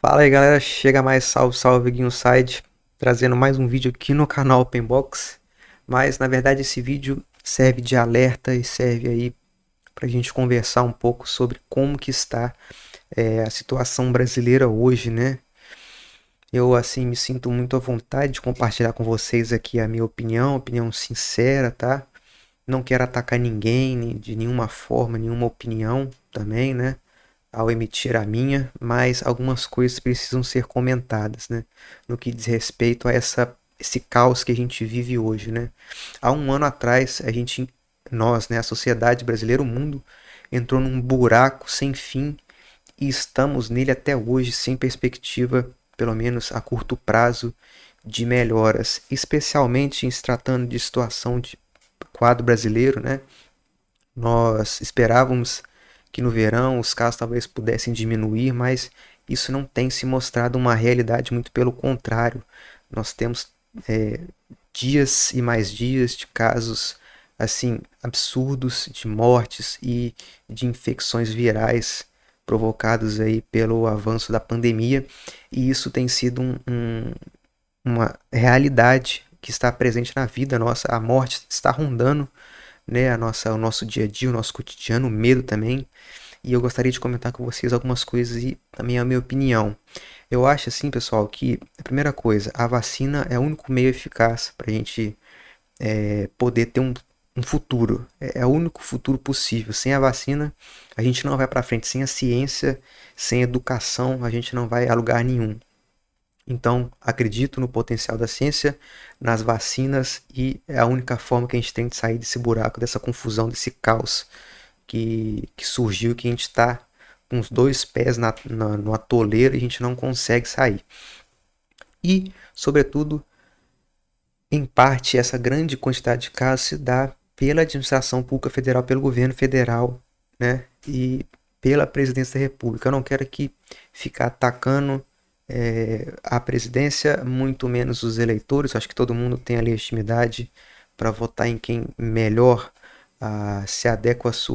Fala aí galera, chega mais salve, salve Guinho Side, trazendo mais um vídeo aqui no canal Openbox. Mas na verdade esse vídeo serve de alerta e serve aí pra gente conversar um pouco sobre como que está a situação brasileira hoje, né? Eu assim me sinto muito à vontade de compartilhar com vocês aqui a minha opinião, opinião sincera, tá? Não quero atacar ninguém de nenhuma forma, nenhuma opinião também, né? Ao emitir a minha, mas algumas coisas precisam ser comentadas, né? No que diz respeito a esse caos que a gente vive hoje, né? Há um ano atrás, nós, né, a sociedade brasileira, o mundo, entrou num buraco sem fim e estamos nele até hoje sem perspectiva, pelo menos a curto prazo, de melhoras, especialmente em se tratando de situação de quadro brasileiro, né? Nós esperávamos que no verão os casos talvez pudessem diminuir, mas isso não tem se mostrado uma realidade, muito pelo contrário. Nós temos é, dias e mais dias de casos assim absurdos de mortes e de infecções virais provocados aí pelo avanço da pandemia, e isso tem sido uma realidade que está presente na vida nossa. A morte está rondando, né, o nosso dia a dia, o nosso cotidiano, o medo também. E eu gostaria de comentar com vocês algumas coisas e também a minha opinião. Eu acho assim, pessoal, que a primeira coisa, a vacina é o único meio eficaz para a gente poder ter um futuro. É o único futuro possível. Sem a vacina, a gente não vai para frente. Sem a ciência, sem a educação, a gente não vai a lugar nenhum. Então, acredito no potencial da ciência, nas vacinas, e é a única forma que a gente tem de sair desse buraco, dessa confusão, desse caos que surgiu, que a gente está com os dois pés no atoleiro e a gente não consegue sair. E, sobretudo, em parte, essa grande quantidade de casos se dá pela administração pública federal, pelo governo federal, né? E pela presidência da República. Eu não quero aqui ficar atacando a presidência, muito menos os eleitores. Eu acho que todo mundo tem a legitimidade para votar em quem melhor se adequa aos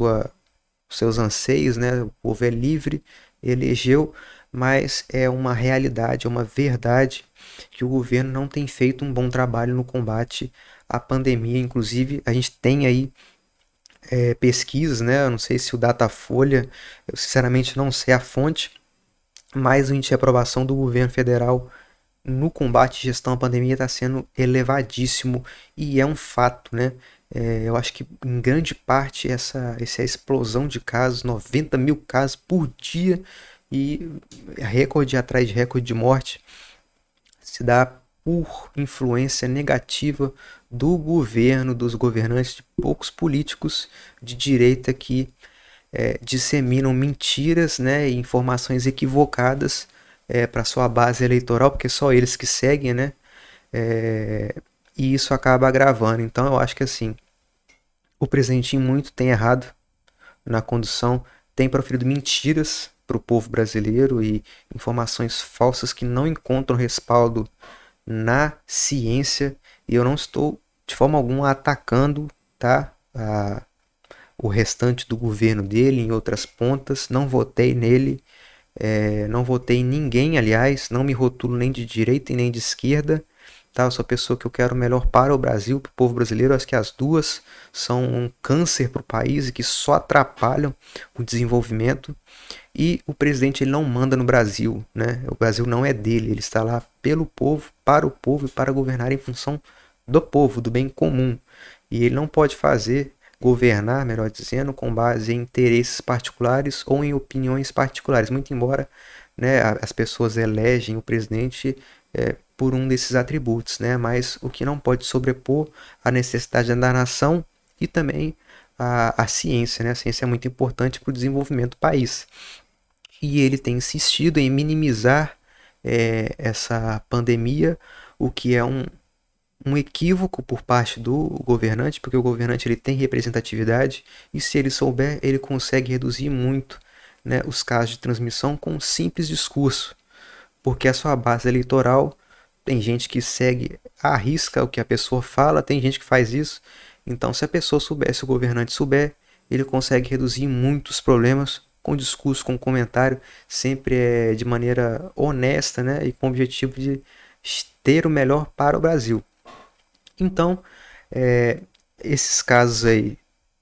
seus anseios, né? O povo é livre, elegeu, mas é uma realidade, é uma verdade que o governo não tem feito um bom trabalho no combate à pandemia. Inclusive, a gente tem aí pesquisas, né? Eu não sei se o Datafolha, eu sinceramente não sei a fonte, mas o índice de aprovação do governo federal no combate e gestão à pandemia está sendo elevadíssimo, e é um fato, né? Eu acho que em grande parte essa explosão de casos, 90 mil casos por dia e recorde atrás de recorde de morte, se dá por influência negativa do governo, dos governantes, de poucos políticos de direita que disseminam mentiras, né, e informações equivocadas para sua base eleitoral, porque só eles que seguem, né? É, e isso acaba agravando. Então eu acho que assim, o presidente muito tem errado na condução, tem proferido mentiras para o povo brasileiro e informações falsas que não encontram respaldo na ciência. E eu não estou de forma alguma atacando, tá? O restante do governo dele em outras pontas. Não votei nele, não votei em ninguém, aliás, não me rotulo nem de direita e nem de esquerda. Tá? Eu sou a pessoa que eu quero o melhor para o Brasil, para o povo brasileiro. Eu acho que as duas são um câncer para o país e que só atrapalham o desenvolvimento. E o presidente ele não manda no Brasil, né? O Brasil não é dele, ele está lá pelo povo, para o povo e para governar em função do povo, do bem comum. E ele não pode governar, melhor dizendo, com base em interesses particulares ou em opiniões particulares, muito embora, né, as pessoas elegem o presidente por um desses atributos, né, mas o que não pode sobrepor a necessidade da nação e também a ciência, né, a ciência é muito importante para o desenvolvimento do país. E ele tem insistido em minimizar essa pandemia, o que é um equívoco por parte do governante, porque o governante ele tem representatividade e se ele souber, ele consegue reduzir muito, né, os casos de transmissão com um simples discurso, porque a sua base eleitoral tem gente que segue à risca o que a pessoa fala, tem gente que faz isso. Então, se a pessoa souber, se o governante souber, ele consegue reduzir muitos problemas com discurso, com comentário, sempre é de maneira honesta, né, e com o objetivo de ter o melhor para o Brasil. Então, é, esses casos aí,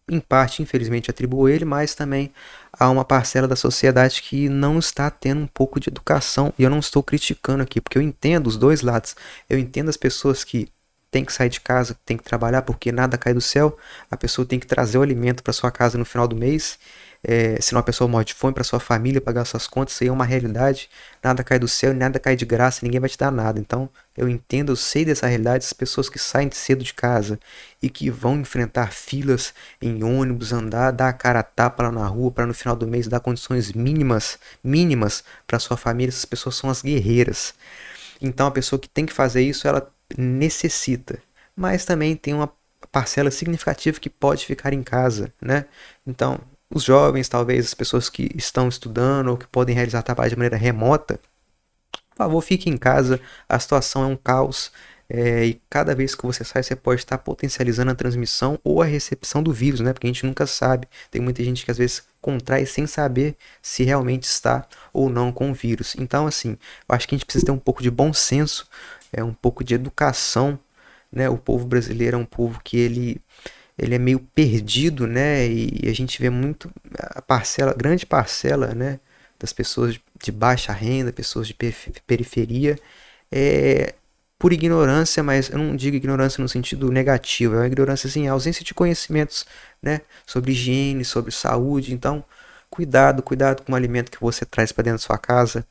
em parte, infelizmente, atribuo ele, mas também há uma parcela da sociedade que não está tendo um pouco de educação. E eu não estou criticando aqui, porque eu entendo os dois lados. Eu entendo as pessoas que têm que sair de casa, têm que trabalhar, porque nada cai do céu. A pessoa tem que trazer o alimento para sua casa no final do mês. Senão a pessoa morre de fome para sua família, pagar suas contas, isso aí é uma realidade. Nada cai do céu, nada cai de graça, ninguém vai te dar nada. Então, eu entendo, eu sei dessa realidade, as pessoas que saem cedo de casa e que vão enfrentar filas em ônibus, andar, dar a cara a tapa lá na rua para no final do mês dar condições mínimas para sua família, essas pessoas são as guerreiras. Então, a pessoa que tem que fazer isso, ela necessita. Mas também tem uma parcela significativa que pode ficar em casa, né? Então, os jovens, talvez as pessoas que estão estudando ou que podem realizar trabalho de maneira remota, por favor, fique em casa, a situação é um caos. E cada vez que você sai, você pode estar potencializando a transmissão ou a recepção do vírus, né? Porque a gente nunca sabe. Tem muita gente que às vezes contrai sem saber se realmente está ou não com o vírus. Então, assim, eu acho que a gente precisa ter um pouco de bom senso, um pouco de educação, né? O povo brasileiro é um povo que ele é meio perdido, né? E a gente vê muito a parcela, grande parcela, né, das pessoas de baixa renda, pessoas de periferia, é por ignorância, mas eu não digo ignorância no sentido negativo, é uma ignorância assim, a ausência de conhecimentos, né, sobre higiene, sobre saúde. Então, cuidado com o alimento que você traz para dentro da sua casa.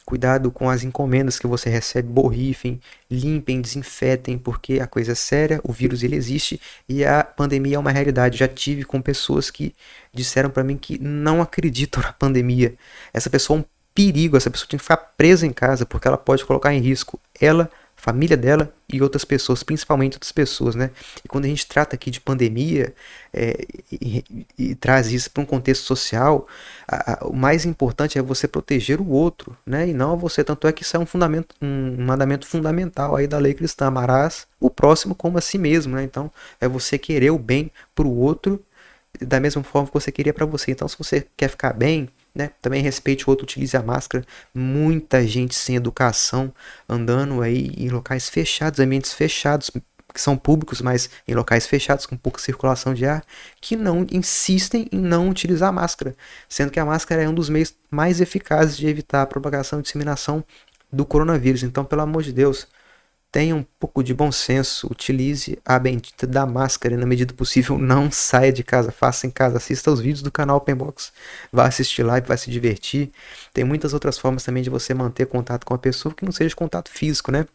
Cuidado com as encomendas que você recebe, borrifem, limpem, desinfetem, porque a coisa é séria, o vírus ele existe e a pandemia é uma realidade. Já tive com pessoas que disseram para mim que não acreditam na pandemia. Essa pessoa é um perigo, essa pessoa tem que ficar presa em casa porque ela pode colocar em risco ela, família dela e outras pessoas, principalmente outras pessoas, né? E quando a gente trata aqui de pandemia e traz isso para um contexto social, o mais importante é você proteger o outro, né? E não você. Tanto é que isso é um mandamento fundamental aí da lei cristã: amarás o próximo como a si mesmo, né? Então é você querer o bem para o outro da mesma forma que você queria para você. Então, se você quer ficar bem, né, também respeite o outro, utilize a máscara. Muita gente sem educação andando aí em locais fechados, ambientes fechados, que são públicos, mas em locais fechados com pouca circulação de ar, que não insistem em não utilizar a máscara, sendo que a máscara é um dos meios mais eficazes de evitar a propagação e disseminação do coronavírus. Então, pelo amor de Deus, tenha um pouco de bom senso, utilize a bendita da máscara e, na medida do possível, não saia de casa, faça em casa, assista aos vídeos do canal Openbox, vá assistir live, vai se divertir. Tem muitas outras formas também de você manter contato com a pessoa que não seja contato físico, né?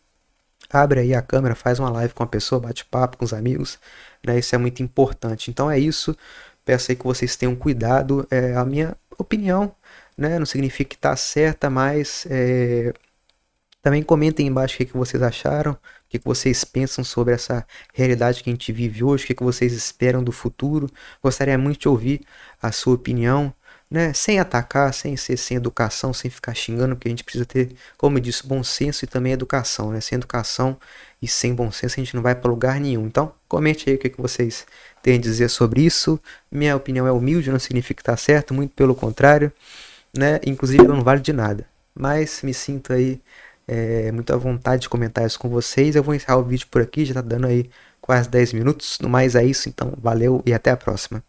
Abre aí a câmera, faz uma live com a pessoa, bate papo com os amigos, né? Isso é muito importante. Então é isso, peço aí que vocês tenham cuidado, a minha opinião, né? Não significa que está certa, mas também comentem embaixo o que vocês acharam, o que vocês pensam sobre essa realidade que a gente vive hoje, o que vocês esperam do futuro. Gostaria muito de ouvir a sua opinião, né? Sem atacar, sem ser sem educação, sem ficar xingando, porque a gente precisa ter, como eu disse, bom senso e também educação, né? Sem educação e sem bom senso a gente não vai para lugar nenhum. Então, comente aí o que vocês têm a dizer sobre isso. Minha opinião é humilde, não significa que está certo, muito pelo contrário, né? Inclusive, ela não vale de nada. Mas me sinto aí muito à vontade de comentar isso com vocês. Eu vou encerrar o vídeo por aqui, já tá dando aí quase 10 minutos. No mais é isso, então valeu e até a próxima.